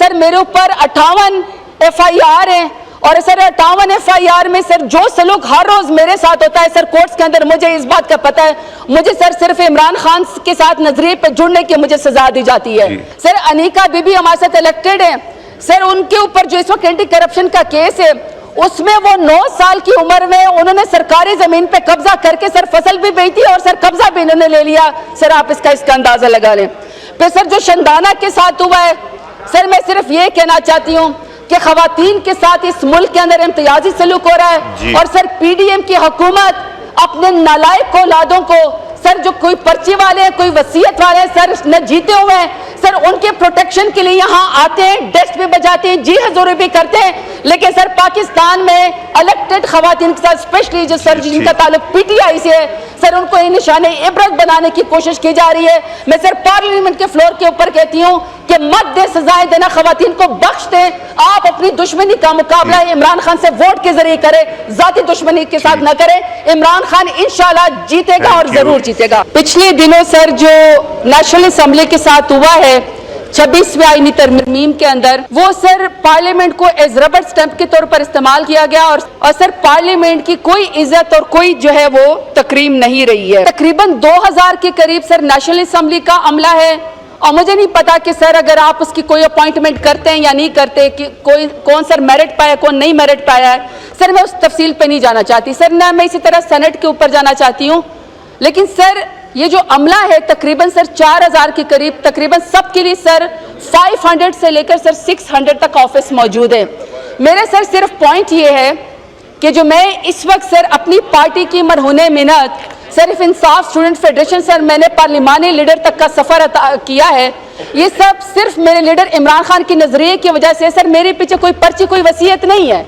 سر میرے اوپر 58 FIR ہیں اور سر 58 FIR میں سر جو سلوک ہر روز میرے ساتھ ہوتا ہے سر کورٹس کے اندر مجھے اس بات کا پتہ ہے. مجھے سر صرف عمران خان کے ساتھ نظریے پہ جڑنے کی مجھے سزا دی جاتی ہے. سر انیکا بی بی ہمارے ساتھ الیکٹڈ ہیں سر, ان کے اوپر جو اس وقت اینٹی کرپشن کا کیس ہے اس میں وہ 9 سال کی عمر میں انہوں نے سرکاری زمین پہ قبضہ کر کے سر فصل بھی بیچی اور سر قبضہ بھی انہوں نے لے لیا. سر آپ اس کا اندازہ لگا لیں. پھر سر جو شندانہ کے ساتھ ہوا ہے سر میں صرف یہ کہنا چاہتی ہوں کہ خواتین کے ساتھ اس ملک کے اندر امتیازی سلوک ہو رہا ہے اور سر پی ڈی ایم کی حکومت اپنے نالائق اولادوں کو سر جو کوئی پرچی والے ہیں کوئی وصیت والے ہیں سر نہ جیتے ہوئے ہیں سر ان کے پروٹیکشن کے لیے یہاں آتے ہیں, ڈسک بھی بجاتے ہیں, جی حضوری بھی کرتے ہیں, لیکن سر پاکستان میں الیکٹڈ خواتین کے ساتھ اسپیشلی جو سر جن کا تعلق پی ٹی آئی سے ہے سر ان کو یہ نشان عبرت بنانے کی کوشش کی جا رہی ہے. میں سر پارلیمنٹ کے فلور کے اوپر کہتی ہوں کہ مت دے سزائیں دینا خواتین کو, بخش دیں. آپ اپنی دشمنی کا مقابلہ عمران خان سے ووٹ کے ذریعے کریں, ذاتی دشمنی کے ساتھ نہ کریں. عمران خان انشاءاللہ جیتے گا اور ضرور جیتے گا. پچھلے دنوں سر جو نیشنل اسمبلی کے ساتھ ہوا ہے 26ویں آئینی ترمیم کے اندر وہ سر پارلیمنٹ کو ایز ربڑ سٹیمپ کے طور پر استعمال کیا گیا اور سر پارلیمنٹ کی کوئی عزت اور کوئی جو ہے وہ تکریم نہیں رہی ہے. تقریباً 2000 کے قریب سر نیشنل اسمبلی کا عملہ ہے اور مجھے نہیں پتا کہ سر اگر آپ اس کی کوئی اپوائنٹمنٹ کرتے ہیں یا نہیں کرتے کہ کون سر میرٹ پایا کون نہیں میرٹ پایا ہے. سر میں اس تفصیل پہ نہیں جانا چاہتی سر, نہ میں اسی طرح سینٹ کے اوپر جانا چاہتی ہوں. لیکن سر یہ جو عملہ ہے تقریباً سر 4000 کے قریب تقریباً سب کے لیے سر 500 سے لے کر سر 600 تک آفس موجود ہے. میرے سر صرف پوائنٹ یہ ہے کہ جو میں اس وقت سر اپنی پارٹی کی مرہون منت صرف انصاف اسٹوڈنٹ فیڈریشن سر میں نے پارلیمانی لیڈر تک کا سفر کیا ہے, یہ سب صرف میرے لیڈر عمران خان کی نظریے کی وجہ سے. سر میرے پیچھے کوئی پرچی کوئی وصیت نہیں ہے.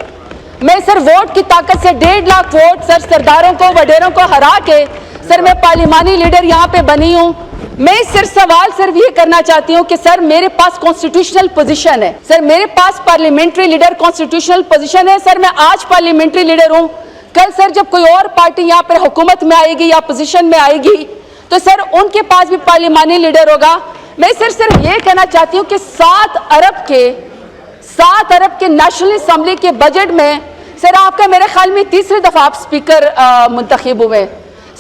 میں سر ووٹ کی طاقت سے 1.5 لاکھ ووٹ سر سرداروں کو وڈیروں کو ہرا کے سر میں پارلیمانی لیڈر یہاں پہ بنی ہوں. میں صرف سوال سر یہ کرنا چاہتی ہوں کہ سر میرے پاس کانسٹیٹیوشنل پوزیشن ہے, سر میرے پاس پارلیمنٹری لیڈر کانسٹیٹیوشنل پوزیشن ہے. سر میں آج پارلیمنٹری لیڈر ہوں, کل سر جب کوئی اور پارٹی یہاں پر حکومت میں آئے گی یا پوزیشن میں آئے گی تو سر ان کے پاس بھی پارلیمانی لیڈر ہوگا. میں صرف یہ کہنا چاہتی ہوں کہ 7 ارب کے نیشنل اسمبلی کے بجٹ میں سر آپ کا میرے خیال میں تیسری دفعہ آپ سپیکر منتخب ہوئے.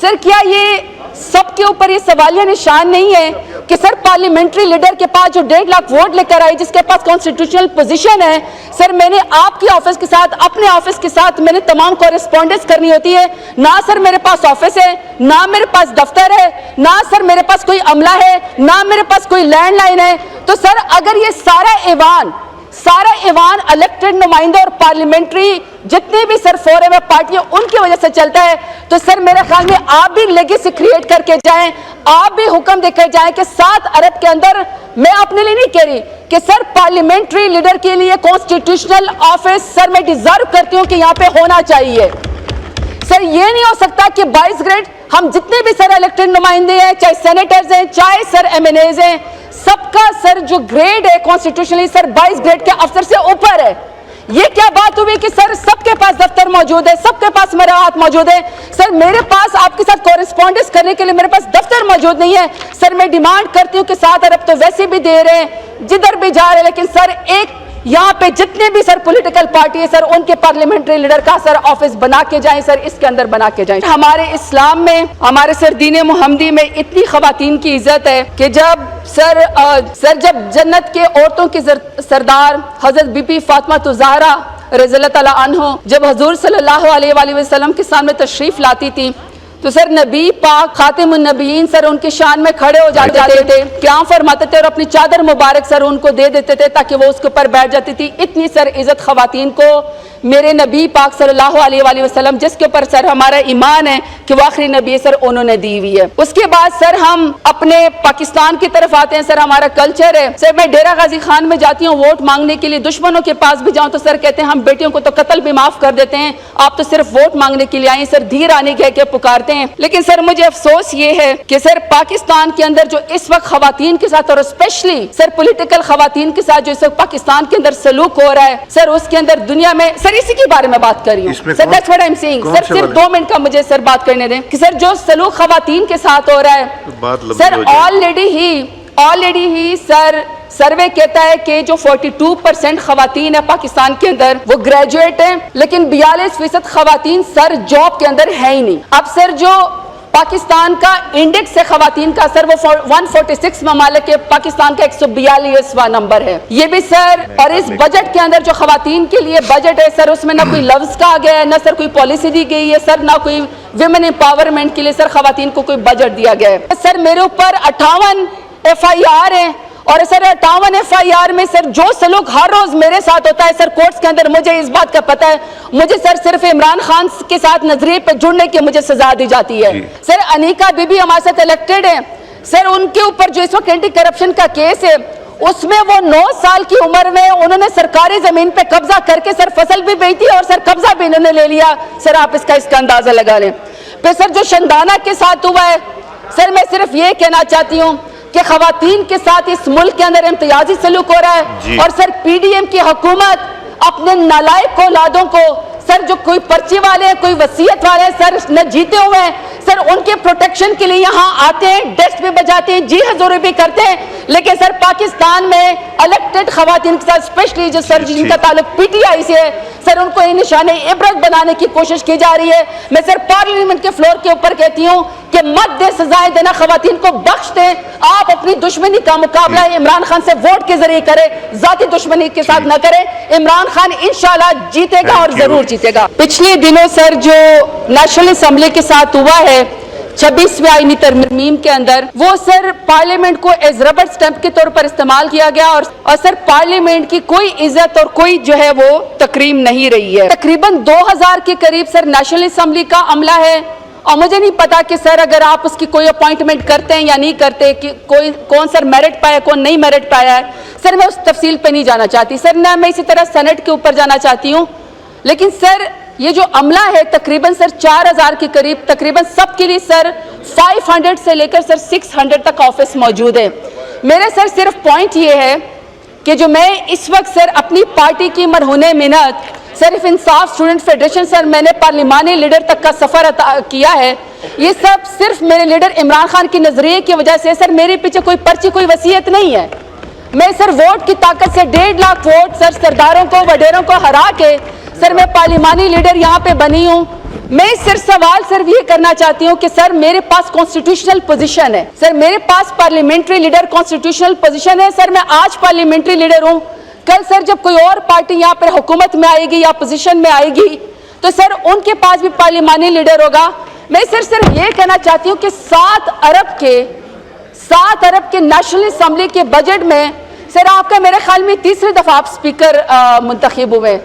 سر کیا یہ سب کے اوپر یہ سوالیہ نشان نہیں ہے کہ سر پارلیمنٹری لیڈر کے پاس جو 1.5 لاکھ ووٹ لے کر آئی جس کے پاس کانسٹیٹیوشنل پوزیشن ہے سر میں نے آپ کی آفس کے ساتھ اپنے آفس کے ساتھ میں نے تمام کورسپونڈنس کرنی ہوتی ہے. نہ سر میرے پاس آفس ہے, نہ میرے پاس دفتر ہے, نہ سر میرے پاس کوئی عملہ ہے, نہ میرے پاس کوئی لینڈ لائن ہے. تو سر اگر یہ سارا ایوان الیکٹڈ نمائندے اور پارلیمنٹری جتنے بھی سر فورم پارٹیاں ان کی وجہ سے چلتا ہے تو سر میرے خیال میں آپ بھی لیگیسی کریٹ کر کے جائیں, آپ بھی حکم دے کر جائیں کہ 7 ارب کے اندر میں اپنے لیے نہیں کہہ رہی کہ سر پارلیمنٹری لیڈر کے لیے کانسٹیٹیوشنل آفس سر میں ڈیزرو کرتی ہوں کہ یہاں پہ ہونا چاہیے. سر یہ نہیں ہو سکتا کہ 22 گریڈ ہم جتنے بھی سر الیکٹڈ نمائندے ہیں چاہے سینیٹرز ہیں چاہے سر MNAs ہیں سب کا سر جو گریڈ ہے کانسٹیٹیوشنلی سر 22 گریڈ کے افسر سے اوپر ہے. یہ کیا بات ہوئی کہ سر سب کے پاس دفتر موجود ہے, سب کے پاس مراعات موجود ہے. سر میرے پاس آپ کے ساتھ کورسپونڈنس کرنے کے لیے میرے پاس دفتر موجود نہیں ہے. سر میں ڈیمانڈ کرتی ہوں کہ 7 ارب تو ویسے بھی دے رہے ہیں جدھر بھی جا رہے ہیں, لیکن سر ایک یہاں پہ جتنے بھی سر پولیٹیکل پارٹی ہے سر ان کے پارلیمنٹری لیڈر کا سر آفس بنا کے جائیں, سر اس کے اندر بنا کے جائیں. ہمارے اسلام میں ہمارے سر دین محمدی میں اتنی خواتین کی عزت ہے کہ جب جب جنت کے عورتوں کی سردار حضرت بی بی فاطمہ الزہرا رضی اللہ تعالیٰ عنہ جب حضور صلی اللہ علیہ وآلہ وسلم کے سامنے تشریف لاتی تھی تو سر نبی پاک خاتم النبیین سر ان کے شان میں کھڑے ہو جاتے تھے, قیام فرماتے تھے اور اپنی چادر مبارک سر ان کو دے دیتے تھے تاکہ وہ اس کے اوپر بیٹھ جاتی تھی. اتنی سر عزت خواتین کو میرے نبی پاک صلی اللہ علیہ وآلہ وسلم جس کے اوپر سر ہمارا ایمان ہے کہ وہ آخری نبی سر انہوں نے دی ہوئی ہے. اس کے بعد سر ہم اپنے پاکستان کی طرف آتے ہیں. سر ہمارا کلچر ہے, سر میں ڈیرہ غازی خان میں جاتی ہوں ووٹ مانگنے کے لیے, دشمنوں کے پاس بھی جاؤں تو سر کہتے ہیں ہم بیٹیوں کو تو قتل بھی معاف کر دیتے ہیں, آپ تو صرف ووٹ مانگنے کے لیے آئیں. سر دھیر آنے کہہ کے پکارتے ہیں. لیکن سر مجھے افسوس یہ ہے کہ سر پاکستان کے اندر جو اس وقت خواتین کے ساتھ اور اسپیشلی سر پولیٹیکل خواتین کے ساتھ جو اس وقت پاکستان کے اندر سلوک ہو رہا ہے سر اس کے اندر دنیا میں سر اسی کے بارے میں بات کر رہی ہوں. سر that's what I'm saying. سر صرف 2 منٹ کا مجھے سر بات کرنے دیں کہ سر جو سلوک خواتین کے ساتھ ہو رہا ہے سر آلریڈی ہی آلریڈی ہی سر سروے کہتا ہے کہ جو 42% خواتین ہیں پاکستان کے اندر وہ گریجویٹ ہیں، لیکن 42% خواتین سر جاب کے اندر ہے ہی نہیں. اب سر جو پاکستان کا انڈیکس ہے خواتین کا سر وہ 146 ممالک ہے، پاکستان کا 142واں نمبر ہے. یہ بھی سر اور اس بجٹ کے اندر جو خواتین کے لیے بجٹ ہے سر اس میں نہ کوئی لفظ کہا گیا ہے، نہ سر کوئی پالیسی دی گئی ہے سر، نہ کوئی ویمن امپاورمنٹ کے لیے سر خواتین کو کوئی بجٹ دیا گیا ہے. سر میرے اوپر 58 FIR ہیں اور سر 58 FIR میں سر جو سلوک ہر روز میرے ساتھ ہوتا ہے سر کورٹس کے اندر مجھے اس بات کا پتہ ہے، مجھے سر صرف عمران خان کے ساتھ نظریے پہ جڑنے کی مجھے سزا دی جاتی ہے. سر انیکا بی بی ہمارے ساتھ الیکٹڈ ہیں سر، ان کے اوپر جو اس وقت اینٹی کرپشن کا کیس ہے اس میں وہ 9 سال کی عمر میں انہوں نے سرکاری زمین پہ قبضہ کر کے سر فصل بھی بیچی اور سر قبضہ بھی انہوں نے لے لیا. سر آپ اس کا اندازہ لگا لیں. پھر سر جو شندانہ کے ساتھ ہوا ہے سر میں صرف یہ کہنا چاہتی ہوں کہ خواتین کے ساتھ اس ملک کے اندر امتیازی سلوک ہو رہا ہے اور سر پی ڈی ایم کی حکومت اپنے نالائق اولادوں کو سر جو کوئی پرچی والے ہیں کوئی وصیت والے ہیں سر نہ جیتے ہوئے ہیں سر ان کے پروٹیکشن کے لیے یہاں آتے ہیں، ڈیسک بھی بجاتے ہیں، جی حضور بھی کرتے ہیں، لیکن سر پاکستان میں الیکٹڈ خواتین کے ساتھ اسپیشلی جو سر جن کا تعلق پی ٹی آئی سے ہے سر ان کو یہ نشان عبرت بنانے کی کوشش کی جا رہی ہے. میں سر پارلیمنٹ کے فلور کے اوپر کہتی ہوں کہ مت دے سزائیں دینا، خواتین کو بخش دیں. آپ اپنی دشمنی کا مقابلہ عمران خان سے ووٹ کے ذریعے کریں، ذاتی دشمنی کے ساتھ نہ کریں. عمران خان انشاءاللہ جیتے گا اور ضرور جیتے گا. پچھلے دنوں سر جو نیشنل اسمبلی کے ساتھ ہوا ہے 26ویں آئینی ترمیم کے اندر وہ سر پارلیمنٹ کو ایز ربڑ سٹیمپ کے طور پر استعمال کیا گیا اور سر پارلیمنٹ کی کوئی عزت اور کوئی جو ہے وہ تکریم نہیں رہی ہے. تقریباً 2000 کے قریب سر نیشنل اسمبلی کا عملہ ہے اور مجھے نہیں پتا کہ سر اگر آپ اس کی کوئی اپوائنٹمنٹ کرتے ہیں یا نہیں کرتے کہ کون سر میرٹ پایا کون نہیں میرٹ پایا ہے سر میں اس تفصیل پہ نہیں جانا چاہتی سر، نہ میں اسی طرح سینٹ کے اوپر جانا چاہتی ہوں. لیکن سر یہ جو عملہ ہے تقریباً سر 4000 کے قریب تقریباً سب کے لیے سر 500 سے لے کر سر 600 تک آفس موجود ہے. میرے سر صرف پوائنٹ یہ ہے کہ جو میں اس وقت سر اپنی پارٹی کی مرہون منت صرف انصاف اسٹوڈنٹ فیڈریشن سر میں نے پارلیمانی لیڈر تک کا سفر کیا ہے، یہ سب صرف میرے لیڈر عمران خان کی نظریے کی وجہ سے. سر میرے پیچھے کوئی پرچی کوئی وصیت نہیں ہے. میں سر ووٹ کی طاقت سے 1.5 لاکھ ووٹ سر سرداروں کو وڈیروں کو ہرا کے سر میں پارلیمانی لیڈر یہاں پہ بنی ہوں. میں صرف سوال صرف یہ کرنا چاہتی ہوں کہ سر میرے پاس کانسٹیٹیوشنل پوزیشن ہے، سر میرے پاس پارلیمنٹری لیڈر کانسٹیٹیوشنل پوزیشن ہے. سر میں آج پارلیمنٹری لیڈر ہوں، کل سر جب کوئی اور پارٹی یہاں پر حکومت میں آئے گی یا پوزیشن میں آئے گی تو سر ان کے پاس بھی پارلیمانی لیڈر ہوگا. میں صرف یہ کہنا چاہتی ہوں کہ 7 ارب کے نیشنل اسمبلی کے بجٹ میں سر آپ کا میرے خیال میں تیسری دفعہ آپ اسپیکر منتخب ہوئے.